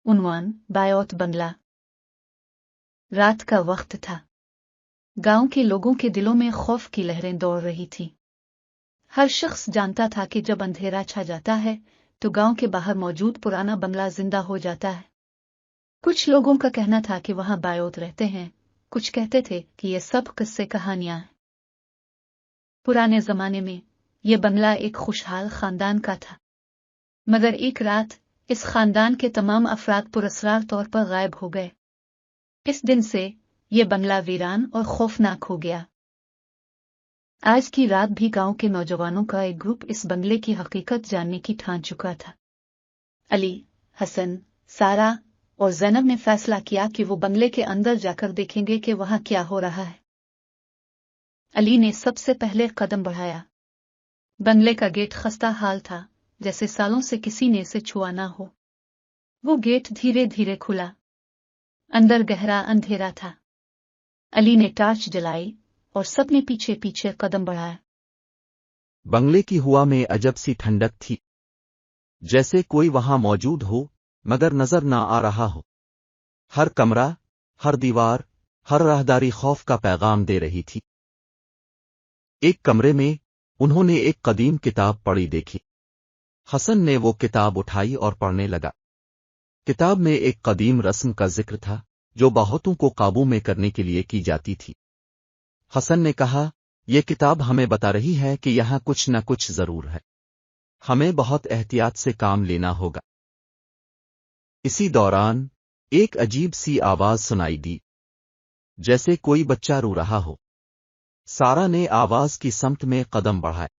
उन्वान Biot बंगला। रात का वक्त था। गांव के लोगों के दिलों में खौफ की लहरें दौड़ रही थीं। हर शख्स जानता था कि जब अंधेरा छा जाता है तो गांव के बाहर मौजूद पुराना बंगला जिंदा हो जाता है। कुछ लोगों का कहना था कि वहां बायोत रहते हैं, कुछ कहते थे कि ये सब किस्से कहानियां हैं। पुराने जमाने में यह बंगला एक खुशहाल खानदान का था, मगर एक रात इस खानदान के तमाम अफराद पुरस्कार तौर पर गायब हो गए। इस दिन से यह बंगला वीरान और खौफनाक हो गया। आज की रात भी गांव के नौजवानों का एक ग्रुप इस बंगले की हकीकत जानने की ठान चुका था। अली, हसन, सारा और ज़ैनब ने फैसला किया कि वो बंगले के अंदर जाकर देखेंगे कि वहां क्या हो रहा है। अली ने सबसे पहले कदम बढ़ाया। बंगले का गेट खस्ता हाल था, जैसे सालों से किसी ने इसे छुआ ना हो। वो गेट धीरे धीरे खुला। अंदर गहरा अंधेरा था। अली ने टार्च जलाई और सबने पीछे पीछे कदम बढ़ाया। बंगले की हवा में अजब सी ठंडक थी, जैसे कोई वहां मौजूद हो मगर नजर ना आ रहा हो। हर कमरा, हर दीवार, हर राहदारी खौफ का पैगाम दे रही थी। एक कमरे में उन्होंने एक कदीम किताब पड़ी देखी। हसन ने वो किताब उठाई और पढ़ने लगा। किताब में एक कदीम रस्म का जिक्र था जो बहुतों को काबू में करने के लिए की जाती थी। हसन ने कहा, यह किताब हमें बता रही है कि यहाँ कुछ न कुछ जरूर है। हमें बहुत एहतियात से काम लेना होगा। इसी दौरान एक अजीब सी आवाज सुनाई दी, जैसे कोई बच्चा रो रहा हो। सारा ने आवाज की समत में कदम बढ़ाए।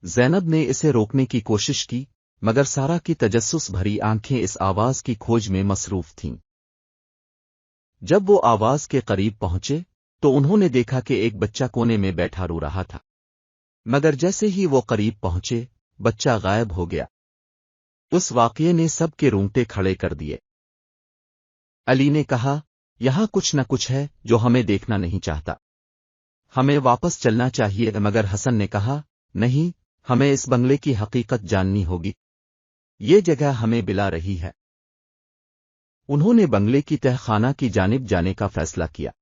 ज़ैनब ने इसे रोकने की कोशिश की, मगर सारा की तजस्सुस भरी आंखें इस आवाज की खोज में मसरूफ थीं। जब वो आवाज के करीब पहुंचे तो उन्होंने देखा कि एक बच्चा कोने में बैठा रो रहा था, मगर जैसे ही वो करीब पहुंचे बच्चा गायब हो गया। उस वाकये ने सबके रोंगटे खड़े कर दिए। अली ने कहा, यहां कुछ न कुछ है जो हमें देखना नहीं चाहता। हमें वापस चलना चाहिए। मगर हसन ने कहा, नहीं, हमें इस बंगले की हकीकत जाननी होगी। ये जगह हमें बिला रही है। उन्होंने बंगले की तहखाना की जानिब जाने का फैसला किया।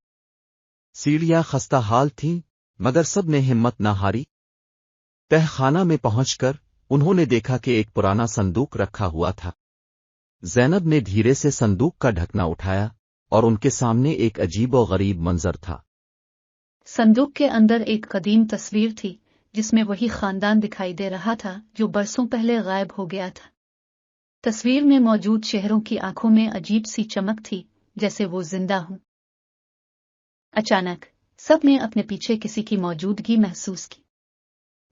सीढ़ियां खस्ता हाल थीं, मगर सब ने हिम्मत न हारी। तहखाना में पहुंचकर उन्होंने देखा कि एक पुराना संदूक रखा हुआ था। ज़ैनब ने धीरे से संदूक का ढकना उठाया और उनके सामने एक अजीब और गरीब मंजर था। संदूक के अंदर एक कदीम तस्वीर थी, जिसमें वही खानदान दिखाई दे रहा था जो बरसों पहले गायब हो गया था। तस्वीर में मौजूद शहरों की आंखों में अजीब सी चमक थी, जैसे वो जिंदा हों। अचानक सबने अपने पीछे किसी की मौजूदगी महसूस की।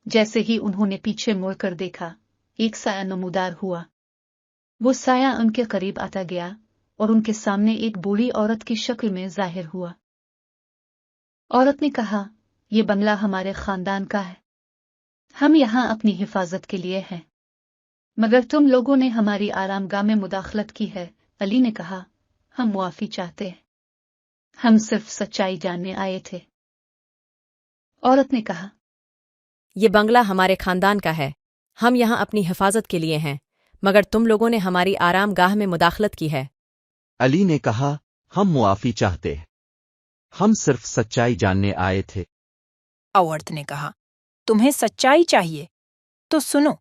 जैसे ही उन्होंने पीछे मुड़कर देखा, एक साया नमूदार हुआ। वो साया उनके करीब आता गया और उनके सामने एक बूढ़ी औरत की शक्ल में जाहिर हुआ। औरत ने कहा, ये बंगला हमारे खानदान का है। हम यहाँ अपनी हिफाजत के लिए हैं, मगर तुम लोगों ने हमारी आरामगाह में मुदाखलत की है। अली ने कहा, हम मुआफी चाहते हैं। हम सिर्फ सच्चाई जानने आए थे। औरत ने कहा, ये बंगला हमारे खानदान का है। हम यहाँ अपनी हिफाजत के लिए हैं, मगर तुम लोगों ने हमारी आरामगाह में मुदाखलत की है। अली ने कहा, हम मुआफी चाहते हैं। हम सिर्फ सच्चाई जानने आए थे। औरत ने कहा, तुम्हें सच्चाई चाहिए तो सुनो।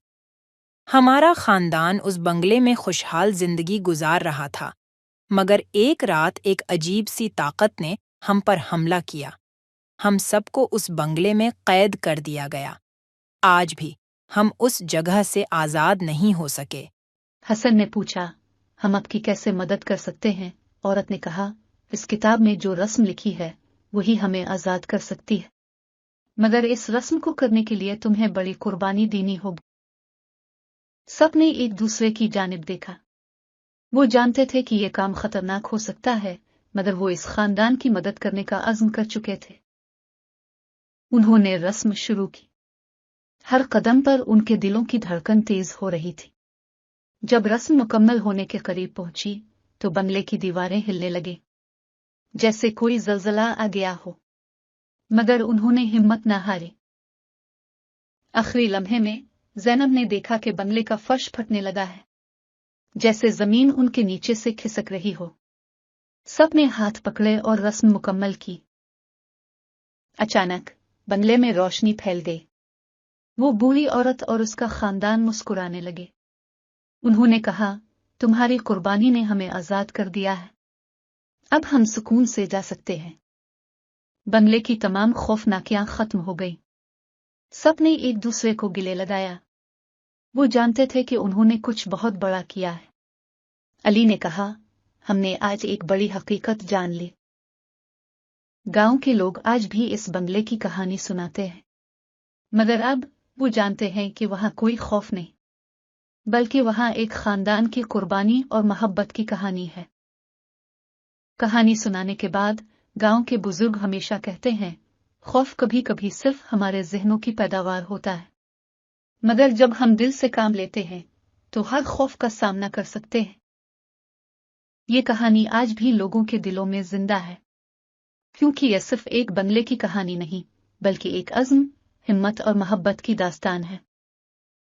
हमारा खानदान उस बंगले में खुशहाल जिंदगी गुजार रहा था, मगर एक रात एक अजीब सी ताकत ने हम पर हमला किया। हम सबको उस बंगले में कैद कर दिया गया। आज भी हम उस जगह से आजाद नहीं हो सके। हसन ने पूछा, हम आपकी कैसे मदद कर सकते हैं? औरत ने कहा, इस किताब में जो रस्म लिखी है वही हमें आजाद कर सकती है, मगर इस रस्म को करने के लिए तुम्हें बड़ी कुर्बानी देनी होगी। सबने एक दूसरे की जानिब देखा। वो जानते थे कि यह काम खतरनाक हो सकता है, मगर वो इस खानदान की मदद करने का अज़्म कर चुके थे। उन्होंने रस्म शुरू की। हर कदम पर उनके दिलों की धड़कन तेज हो रही थी। जब रस्म मुकम्मल होने के करीब पहुंची तो बंगले की दीवारें हिलने लगे, जैसे कोई ज़लज़ला आ गया हो, मगर उन्होंने हिम्मत न हारी। आखिरी लम्हे में ज़ैनब ने देखा कि बंगले का फर्श फटने लगा है। जैसे जमीन उनके नीचे से खिसक रही हो। सब ने हाथ पकड़े और रस्म मुकम्मल की। अचानक बंगले में रोशनी फैल गई। वो बूढ़ी औरत और उसका खानदान मुस्कुराने लगे। उन्होंने कहा, तुम्हारी कुर्बानी ने हमें आजाद कर दिया है। अब हम सुकून से जा सकते हैं। बंगले की तमाम खौफनाकियां खत्म हो गई। सब ने एक दूसरे को गिले लगाया। वो जानते थे कि उन्होंने कुछ बहुत बड़ा किया है। अली ने कहा, हमने आज एक बड़ी हकीकत जान ली। गांव के लोग आज भी इस बंगले की कहानी सुनाते हैं, मगर अब वो जानते हैं कि वहां कोई खौफ नहीं, बल्कि वहां एक खानदान की कुर्बानी और मोहब्बत की कहानी है। कहानी सुनाने के बाद गांव के बुजुर्ग हमेशा कहते हैं, खौफ कभी कभी सिर्फ हमारे जहनों की पैदावार होता है, मगर जब हम दिल से काम लेते हैं तो हर खौफ का सामना कर सकते हैं। ये कहानी आज भी लोगों के दिलों में जिंदा है, क्योंकि यह सिर्फ एक बंगले की कहानी नहीं, बल्कि एक अज़्म, हिम्मत और मोहब्बत की दास्तान है।